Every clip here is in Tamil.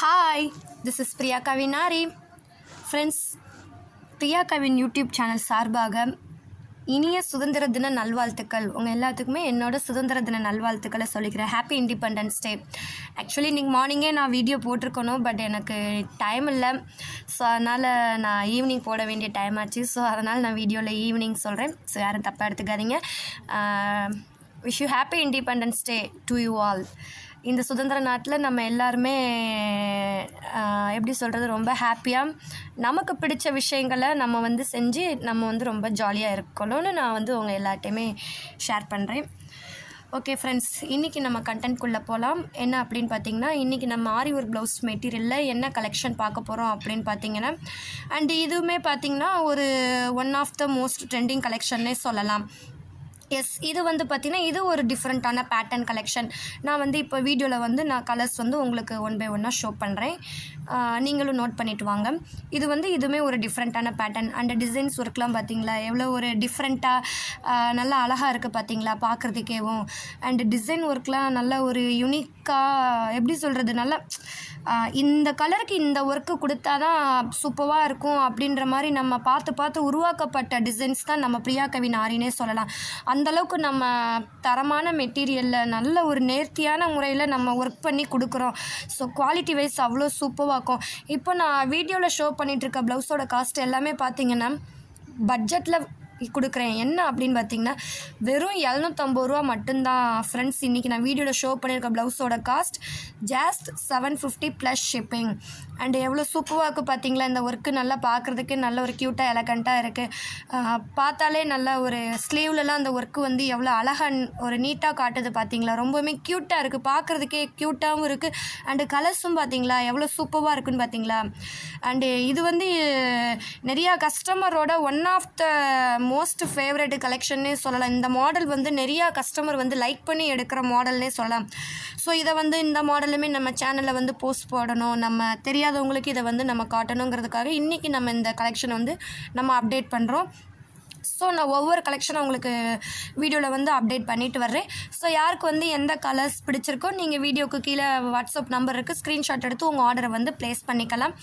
Hi, this is Priya Kavinari. Friends, Priya Kavin YouTube channel சார்பாக இனிய சுதந்திர தின நல்வாழ்த்துக்கள். உங்கள் எல்லாத்துக்குமே என்னோட சுதந்திர தின நல்வாழ்த்துக்களை சொல்லிக்கிறேன். Happy independence day. ஆக்சுவலி இன்றைக்கி மார்னிங்கே நான் வீடியோ போட்டிருக்கணும், பட் எனக்கு டைம் இல்லை. ஸோ அதனால் நான் ஈவினிங் போட வேண்டிய டைம் ஆச்சு. ஸோ அதனால் நான் வீடியோவில் ஈவினிங் சொல்கிறேன். ஸோ யாரும் தப்பாக எடுத்துக்காதீங்க. Wish you happy independence day to you all. இந்த சுதந்திர நாட்டில் நம்ம எல்லாருமே எப்படி சொல்கிறது, ரொம்ப ஹாப்பியாக நமக்கு பிடிச்ச விஷயங்களை நம்ம செஞ்சு நம்ம ரொம்ப ஜாலியாக இருக்கணும்னு நான் உங்கள் எல்லாட்டையுமே ஷேர் பண்ணுறேன். ஓகே ஃப்ரெண்ட்ஸ், இன்றைக்கி நம்ம கண்டென்ட்குள்ளே போகலாம். என்ன அப்படின்னு பார்த்தீங்கன்னா, இன்றைக்கி நம்ம ஆரி ஒர்க் ப்ளவுஸ் மெட்டீரியலில் என்ன கலெக்ஷன் பார்க்க போகிறோம் அப்படின்னு பார்த்தீங்கன்னா, அண்ட் இதுவுமே பார்த்திங்கன்னா ஒரு one of the most trending கலெக்ஷன்னே சொல்லலாம். எஸ், இது பார்த்திங்கன்னா இது ஒரு டிஃப்ரெண்ட்டான பேட்டர்ன் கலெக்ஷன். நான் இப்போ வீடியோவில் நான் கலர்ஸ் உங்களுக்கு ஒன் பை ஒன்னாக ஷோ பண்ணுறேன். நீங்களும் நோட் பண்ணிவிட்டு வாங்க. இதுவுமே ஒரு டிஃப்ரெண்ட்டான பேட்டர்ன். அண்ட் டிசைன்ஸ் ஒர்க்லாம் பார்த்திங்களா எவ்வளோ ஒரு டிஃப்ரெண்ட்டாக நல்லா அழகாக இருக்குது பார்த்திங்களா பார்க்குறதுக்கேவும். அண்ட் டிசைன் ஒர்க்லாம் நல்ல ஒரு யூனிக்காக எப்படி சொல்கிறது, நல்லா இந்த கலருக்கு இந்த ஒர்க்கு கொடுத்தா தான் சூப்பராக இருக்கும் அப்படின்ற மாதிரி நம்ம பார்த்து உருவாக்கப்பட்ட டிசைன்ஸ் தான் நம்ம பிரியா கவின் ஆரினே சொல்லலாம். அந்தளவுக்கு நம்ம தரமான மெட்டீரியலில் நல்ல ஒரு நேர்த்தியான முறையில் நம்ம ஒர்க் பண்ணி கொடுக்குறோம். ஸோ குவாலிட்டி வைஸ் அவ்வளோ சூப்பராக இருக்கும். இப்போ நான் வீடியோவில் ஷோ பண்ணிகிட்ருக்க ப்ளவுஸோட காஸ்ட் எல்லாமே பார்த்திங்கன்னா பட்ஜெட்டில் கொடுக்குறேன். என்ன அப்படின்னு பார்த்தீங்கன்னா வெறும் 750 ரூபா மட்டும்தான் ஃப்ரெண்ட்ஸ். இன்றைக்கி நான் வீடியோவில் ஷோ பண்ணியிருக்க ப்ளவுஸோட cost just 750 plus shipping. And எவ்வளோ சூப்பராக இருக்குது பார்த்தீங்களா. இந்த ஒர்க்கு நல்லா பார்க்குறதுக்கு நல்ல ஒரு க்யூட்டாக எலகண்ட்டாக இருக்குது. பார்த்தாலே நல்ல ஒரு ஸ்லீவ்லலாம் அந்த ஒர்க்கு எவ்வளோ அழகாக ஒரு நீட்டாக காட்டுது பார்த்தீங்களா. ரொம்பவுமே க்யூட்டாக இருக்குது, பார்க்குறதுக்கே க்யூட்டாகவும் இருக்குது. அண்டு கலர்ஸும் பார்த்தீங்களா எவ்வளோ சூப்பராக இருக்குன்னு பார்த்தீங்களா. அண்டு இது நிறையா கஸ்டமரோட one of the most favourite கலெக்ஷன்னே சொல்லலாம். இந்த மாடல் நிறையா கஸ்டமர் லைக் பண்ணி எடுக்கிற மாடல்னே சொல்லலாம். ஸோ இதை இந்த மாடலுமே நம்ம சேனலில் போஸ்ட் போடணும், நம்ம தெரியாதவங்களுக்கு இதை நம்ம காட்டணுங்கிறதுக்காக இன்றைக்கி நம்ம இந்த கலெக்ஷனை நம்ம அப்டேட் பண்ணுறோம். ஸோ நான் ஒவ்வொரு கலெக்ஷனும் உங்களுக்கு வீடியோவில் அப்டேட் பண்ணிட்டு வர்றேன். ஸோ யாருக்கு எந்த கலர்ஸ் பிடிச்சிருக்கோ நீங்கள் வீடியோக்கு கீழே வாட்ஸ்அப் நம்பர் இருக்குது, ஸ்க்ரீன்ஷாட் எடுத்து உங்கள் ஆர்டரை ப்ளேஸ் பண்ணிக்கலாம்.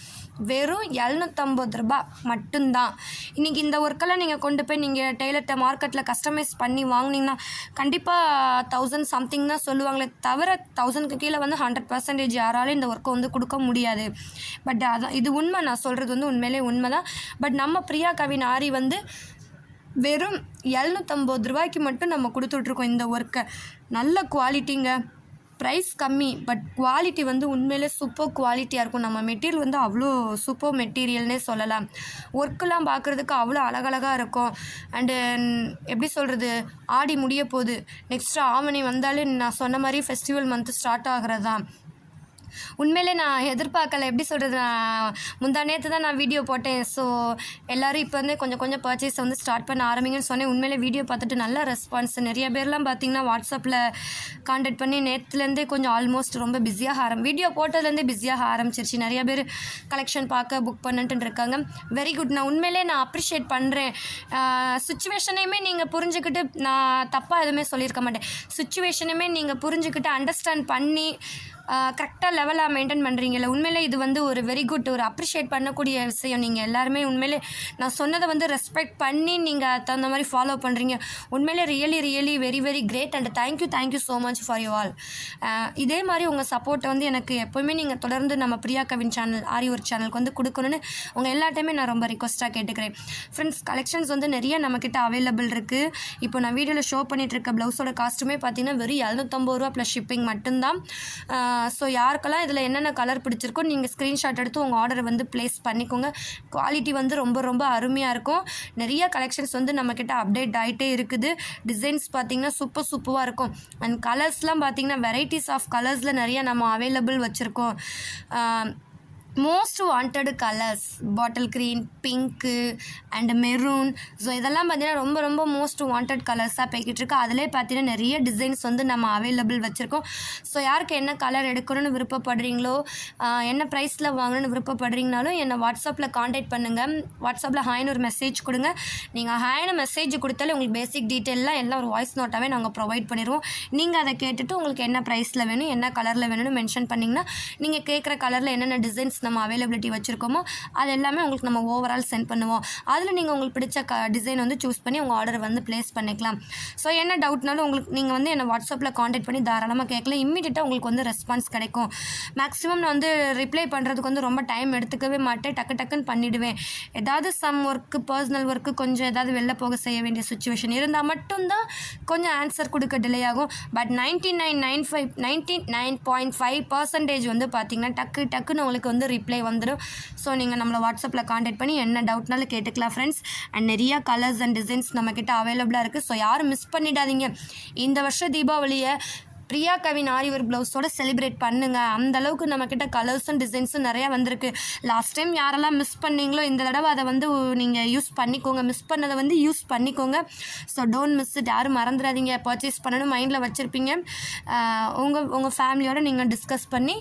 வெறும் 750 ரூபா மட்டும்தான். இன்றைக்கி இந்த ஒர்க்கெல்லாம் நீங்கள் கொண்டு போய் நீங்கள் டெய்லர்கிட்ட மார்க்கெட்டில் கஸ்டமைஸ் பண்ணி வாங்கினீங்கன்னா கண்டிப்பாக 1000 சம்திங் தான் சொல்லுவாங்களே தவிர 1000க்கு கீழே 100% யாராலும் இந்த ஒர்க்கை கொடுக்க முடியாது. பட் அதான் இது உண்மை. நான் சொல்கிறது உண்மையிலே உண்மை தான். பட் நம்ம பிரியா கவின் ஆரி வெறும் 750 ரூபாய்க்கு மட்டும் நம்ம கொடுத்துட்ருக்கோம் இந்த ஒர்க்கை. நல்ல குவாலிட்டிங்க, ப்ரைஸ் கம்மி, பட் குவாலிட்டி உண்மையிலே சூப்பர் குவாலிட்டியாக இருக்கும். நம்ம மெட்டீரியல் அவ்வளோ சூப்பர் மெட்டீரியல்னே சொல்லலாம். ஒர்க்கெலாம் பார்க்குறதுக்கு அவ்வளோ அழகழகாக இருக்கும். அண்டு எப்படி சொல்கிறது, ஆடி முடிய போகுது, நெக்ஸ்ட்டு ஆவணி வந்தாலே நான் சொன்ன மாதிரி ஃபெஸ்டிவல் மந்த்து ஸ்டார்ட் ஆகிறது தான். உண்மையிலே நான் எதிர்பார்க்கல, எப்படி சொல்கிறது, நான் முந்தா நேற்று தான் நான் வீடியோ போட்டேன். ஸோ எல்லோரும் இப்போ கொஞ்சம் பர்ச்சேஸ் ஸ்டார்ட் பண்ண ஆரம்பிங்கன்னு சொன்னேன். உண்மையிலே வீடியோ பார்த்துட்டு நல்ல ரெஸ்பான்ஸ். நிறைய பேர்லாம் பார்த்திங்கன்னா வாட்ஸ்அப்பில் கான்டாக்ட் பண்ணி நேற்றுலேருந்தே கொஞ்சம் ஆல்மோஸ்ட் ரொம்ப பிஸியாக வீடியோ போட்டதுலேருந்தே பிஸியாக ஆரம்பிச்சிருச்சு. நிறைய பேர் கலெக்ஷன் பார்க்க புக் பண்ணிட்டு இருக்காங்க. Very good. நான் உண்மையிலே நான் அப்ரிஷியேட் பண்ணுறேன். சுச்சுவேஷனையுமே நீங்கள் புரிஞ்சுக்கிட்டு, நான் தப்பாக எதுவுமே சொல்லியிருக்க மாட்டேன், சுச்சுவேஷனையுமே நீங்கள் புரிஞ்சுக்கிட்டு அண்டர்ஸ்டாண்ட் பண்ணி கரெக்டாக லெவலாக மெயின்டைன் பண்ணுறீங்களே, உண்மையிலே இது ஒரு வெரி குட், ஒரு அப்ரிஷியேட் பண்ணக்கூடிய விஷயம். நீங்கள் எல்லாருமே உண்மையிலே நான் சொன்னதை ரெஸ்பெக்ட் பண்ணி நீங்கள் தகுந்த மாதிரி ஃபாலோ பண்ணுறீங்க. உண்மையிலே really very very great. And thank you so much for you all. இதே மாதிரி உங்கள் சப்போர்ட்டை எனக்கு எப்போவுமே நீங்கள் தொடர்ந்து நம்ம பிரியா கவின் சேனல் ஆரி ஒர்க் சேனலுக்கு கொடுக்கணுன்னு உங்கள் எல்லாத்தையுமே நான் ரொம்ப ரிக்வஸ்ட்டாக கேட்டுக்கிறேன். ஃப்ரெண்ட்ஸ், கலெக்ஷன்ஸ் நிறைய நம்மக்கிட்ட அவைலபிள் இருக்குது. இப்போ நான் வீடியோவில் ஷோ பண்ணிகிட்டு இருக்க ப்ளவுஸோட காஸ்ட்டுமே பார்த்தீங்கன்னா வெறும் 750 ரூபா ப்ளஸ் ஷிப்பிங் மட்டும்தான். ஸோ யாருக்கெல்லாம் இதில் என்னென்ன கலர் பிடிச்சிருக்கோ நீங்கள் ஸ்க்ரீன்ஷாட் எடுத்து உங்கள் ஆர்டரை ப்ளேஸ் பண்ணிக்கோங்க. குவாலிட்டி ரொம்ப அருமையாக இருக்கும். நிறைய கலெக்ஷன்ஸ் நம்மக்கிட்ட அப்டேட் ஆகிட்டே இருக்குது. டிசைன்ஸ் பார்த்திங்கன்னா சூப்பராக இருக்கும். அண்ட் கலர்ஸ்லாம் பார்த்திங்கன்னா வெரைட்டிஸ் ஆஃப் கலர்ஸில் நிறைய நம்ம அவைலபிள் வச்சுருக்கோம். Most wanted colours bottle green, pink and maroon. So இதெல்லாம் பார்த்தீங்கன்னா ரொம்ப ரொம்ப மோஸ்ட் வாண்டட் கலர்ஸாக போய்கிட்டு இருக்கு. அதிலே பார்த்தீங்கன்னா நிறைய டிசைன்ஸ் வந்து நம்ம அவைலபிள் வச்சுருக்கோம். ஸோ யாருக்கு என்ன கலர் எடுக்கணும்னு விருப்பப்படுறீங்களோ, என்ன ப்ரைஸில் வாங்கணும்னு விருப்பப்படுறீங்கனாலும் என்னை வாட்ஸ்அப்பில் காண்டாக்ட் பண்ணுங்கள். வாட்ஸ்அப்பில் ஹாய்னு ஒரு மெசேஜ் கொடுங்க. நீங்கள் ஹாய்னு மெசேஜ் கொடுத்தாலே உங்களுக்கு பேசிக் டீட்டெயிலாம் எல்லாம் ஒரு வாய்ஸ் நோட்டாகவே நாங்கள் ப்ரொவைட் பண்ணிடுவோம். நீங்கள் அதை கேட்டுட்டு உங்களுக்கு என்ன ப்ரைஸில் வேணும், என்ன கலரில் வேணும்னு மென்ஷன் பண்ணிங்கன்னா நீங்கள் கேட்குற கலரில் என்னென்ன டிசைன்ஸ் நம்ம அவைலபிலிட்டி வச்சுருக்கோமோ அது எல்லாமே உங்களுக்கு நம்ம ஓவரால் சென்ட் பண்ணுவோம். அதில் நீங்கள் உங்களுக்கு பிடிச்ச டிசைன் வந்து சூஸ் பண்ணி உங்கள் ஆர்டரை வந்து ப்ளேஸ் பண்ணிக்கலாம். ஸோ என்ன டவுட்னாலும் உங்களுக்கு நீங்கள் வந்து என்னை வாட்ஸ்அப்பில் காண்டாக்ட் பண்ணி தாராளமாக கேட்கலாம். இம்மீடியட்டாக உங்களுக்கு வந்து ரெஸ்பான்ஸ் கிடைக்கும். மேக்ஸிமம் நான் வந்து ரிப்ளை பண்ணுறதுக்கு வந்து ரொம்ப டைம் எடுத்துக்கவே மாட்டேன், டக்குன்னு பண்ணிவிடுவேன். ஏதாவது சம் ஒர்க்கு, பர்சனல் ஒர்க்கு, கொஞ்சம் ஏதாவது வெளில போக செய்ய வேண்டிய சுச்சுவேஷன் இருந்தால் மட்டும்தான் கொஞ்சம் ஆன்சர் கொடுக்க டிலே ஆகும். பட் 99.5% வந்து பார்த்திங்கன்னா டக்குன்னு உங்களுக்கு வந்து ரிப்ளை வந்துடும். ஸோ நீங்கள் நம்மளை வாட்ஸ்அப்பில் காண்டாக்ட் பண்ணி என்ன டவுட்னாலும் கேட்டுக்கலாம் ஃப்ரெண்ட்ஸ். அண்ட் நிறையா கலர்ஸ் அண்ட் டிசைன்ஸ் நம்மக்கிட்ட அவைலபிளாக இருக்குது. ஸோ யாரும் மிஸ் பண்ணிடாதீங்க. இந்த வருஷம் தீபாவளியை பிரியா கவின் ஆரி ஒர்க் ப்ளவுஸோடு செலிப்ரேட் பண்ணுங்கள். அந்தளவுக்கு நம்மக்கிட்ட கலர்ஸும் டிசைன்ஸும் நிறையா வந்திருக்கு. லாஸ்ட் டைம் யாரெல்லாம் மிஸ் பண்ணீங்களோ இந்த தடவை அதை வந்து நீங்கள் யூஸ் பண்ணிக்கோங்க. மிஸ் பண்ணதை வந்து யூஸ் பண்ணிக்கோங்க. So don't miss it. யாரும் மறந்துடாதீங்க. பர்ச்சேஸ் பண்ணணும் மைண்டில் வச்சுருப்பீங்க. உங்கள் ஃபேமிலியோடு நீங்கள் டிஸ்கஸ் பண்ணி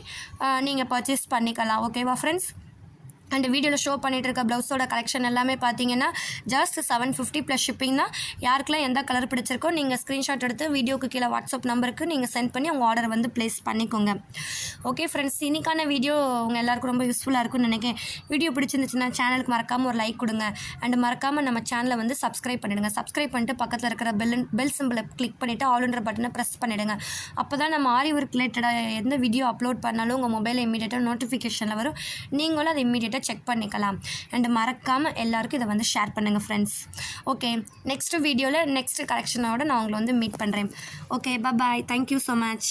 நீங்கள் பர்ச்சேஸ் பண்ணிக்கலாம். ஓகேவா ஃப்ரெண்ட்ஸ்? அண்ட் வீடியோவில் ஷோ பண்ணிகிட்டு இருக்க ப்ளவுஸோட கலெக்ஷன் எல்லாமே பார்த்தீங்கன்னா ஜஸ்ட் 750 ப்ளஸ் ஷிப்பிங் தான். யாருக்கெல்லாம் எந்த கலர் பிடிச்சிருக்கோ நீங்கள் ஸ்க்ரீன்ஷாட் எடுத்து வீடியோக்கு கீழே வாட்ஸ்அப் நம்பருக்கு நீங்கள் சென்ட் பண்ணி உங்கள் ஆர்டரை வந்து ப்ளேஸ் பண்ணிக்கோங்க. ஓகே ஃப்ரெண்ட்ஸ், இன்னைக்கான வீடியோ உங்கள் எல்லாருக்கும் ரொம்ப யூஸ்ஃபுல்லாக இருக்கும்னு நினைக்கிறேன். வீடியோ பிடிச்சிருந்துச்சுன்னா சேனலுக்கு மறக்காமல் ஒரு லைக் கொடுங்க. அண்ட் மறக்காமல் நம்ம சேனலை வந்து சப்ஸ்கிரைப் பண்ணிவிடுங்க. சப்ஸ்கிரைப் பண்ணிட்டு பக்கத்தில் இருக்கிற பெல் சிம்பிளை கிளிக் பண்ணிவிட்டு ஆல்ன்ற பட்டனை ப்ரெஸ் பண்ணிவிடுங்க. அப்போ தான் நம்ம ஆரி ஒர்க் ரிலேட்டடாக எந்த வீடியோ அப்லோட் பண்ணாலும் உங்கள் மொபைலில் இமீடியட்டாக நோட்டிஃபிகேஷனில் வரும். நீங்களும் அதை இமீடியட்டாக செக் பண்ணிக்கலாம். அண்ட் மறக்காமல் எல்லாருக்கும் இதை வந்து ஷேர் பண்ணுங்கள் ஃப்ரெண்ட்ஸ். ஓகே, நெக்ஸ்ட் வீடியோவில் நெக்ஸ்ட் கலெக்ஷனோட நான் உங்களை வந்து மீட் பண்ணுறேன். Okay, bye. Thank you so much.